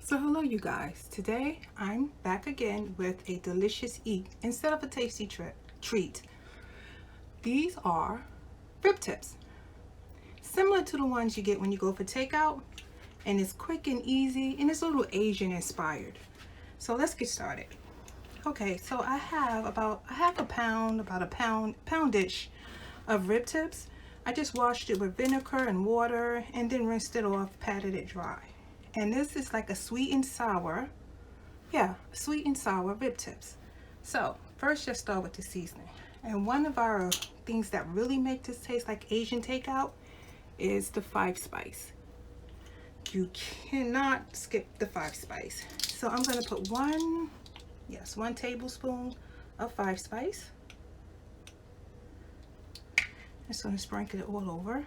So hello you guys, today I'm back again with a delicious eat instead of a tasty treat. These are rib tips, similar to the ones you get when you go for takeout, and it's quick and easy and it's a little Asian inspired. So let's get started. Okay, so I have about a half a pound, about a poundish of rib tips. I just washed it with vinegar and water and then rinsed it off, patted it dry. And this is like a sweet and sour rib tips. So first, just start with the seasoning. And one of our things that really make this taste like Asian takeout is the 5 spice. You cannot skip the 5 spice. So I'm going to put one tablespoon of 5 spice. Just going to sprinkle it all over.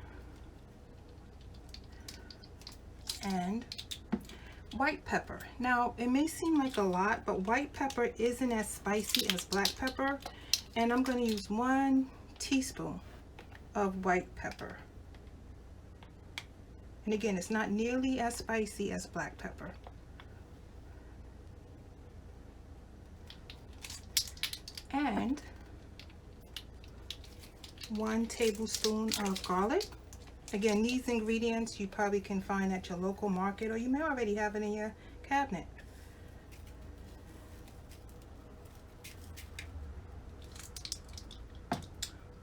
And white pepper. Now it may seem like a lot, but white pepper isn't as spicy as black pepper, and I'm going to use 1 teaspoon of white pepper. And again, it's not nearly as spicy as black pepper. And 1 tablespoon of garlic. Again, these ingredients you probably can find at your local market, or you may already have it in your cabinet.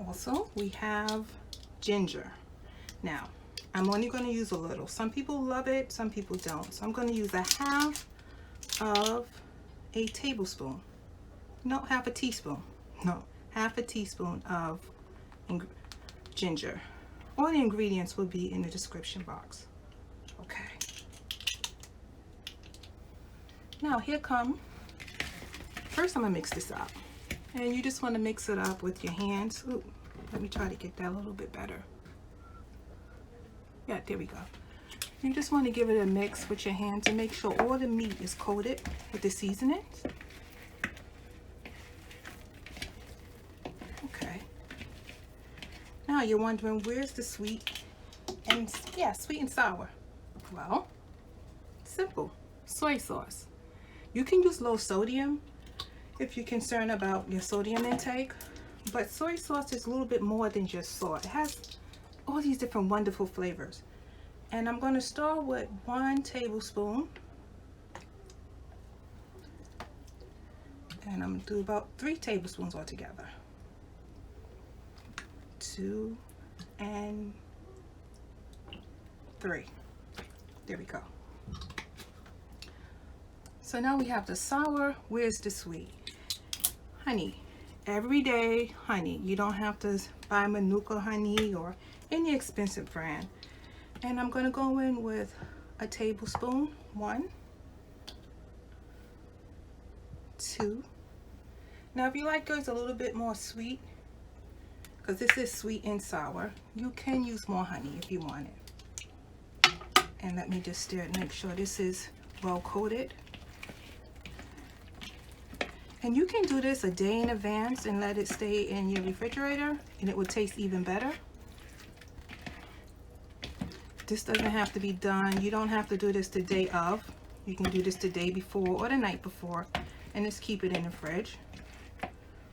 Also, we have ginger. Now, I'm only going to use a little. Some people love it, some people don't. So I'm going to use half a teaspoon of ginger. All the ingredients will be in the description box. Okay. Now first I'm gonna mix this up. And you just want to mix it up with your hands. Ooh, let me try to get that a little bit better. Yeah, there we go. You just want to give it a mix with your hands and make sure all the meat is coated with the seasonings. Now you're wondering, where's the sweet and sour? Well, simple. Soy sauce. You can use low sodium if you're concerned about your sodium intake, but soy sauce is a little bit more than just salt. It has all these different wonderful flavors. And I'm going to start with 1 tablespoon, and I'm going to do about 3 tablespoons altogether. 2 and 3. There we go. So now we have the sour. Where's the sweet? Honey. Everyday honey. You don't have to buy Manuka honey or any expensive brand. And I'm going to go in with a tablespoon. 1, 2. Now if you like yours a little bit more sweet, because this is sweet and sour, you can use more honey if you want it. And let me just stir it and make sure this is well coated. And you can do this a day in advance and let it stay in your refrigerator, and it will taste even better. This doesn't have to be done. You don't have to do this the day of. You can do this the day before or the night before and just keep it in the fridge.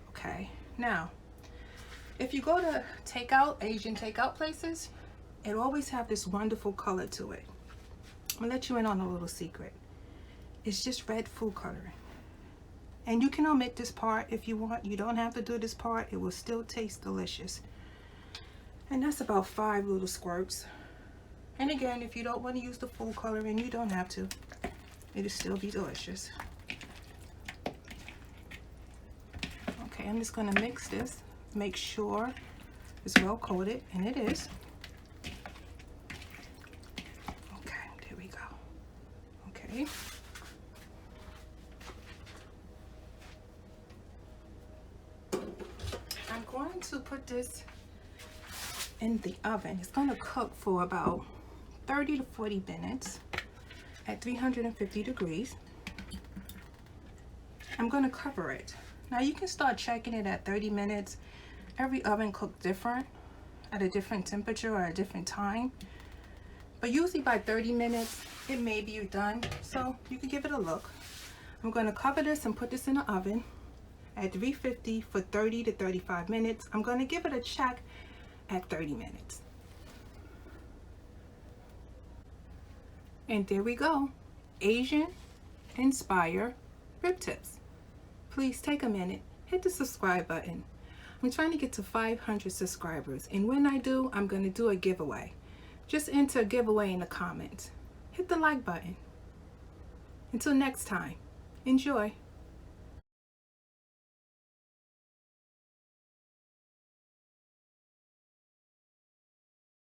Okay, now if you go to Asian takeout places, it always have this wonderful color to it. I'm gonna let you in on a little secret. It's just red food coloring. And you can omit this part if you want. You don't have to do this part. It will still taste delicious. And that's about 5 little squirts. And again, if you don't want to use the full coloring, you don't have to. It'll still be delicious. Okay, I'm just gonna mix this. Make sure it's well coated, and it is. Okay, there we go. Okay. I'm going to put this in the oven. It's going to cook for about 30 to 40 minutes at 350 degrees. I'm going to cover it. Now you can start checking it at 30 minutes. Every oven cooks different, at a different temperature or a different time. but usually by 30 minutes, it may be done. So you can give it a look. I'm going to cover this and put this in the oven at 350 for 30 to 35 minutes. I'm going to give it a check at 30 minutes. And there we go. Asian inspired rib tips. Please take a minute, hit the subscribe button. I'm trying to get to 500 subscribers, and when I do, I'm going to do a giveaway. Just enter a giveaway in the comments. Hit the like button. Until next time, enjoy.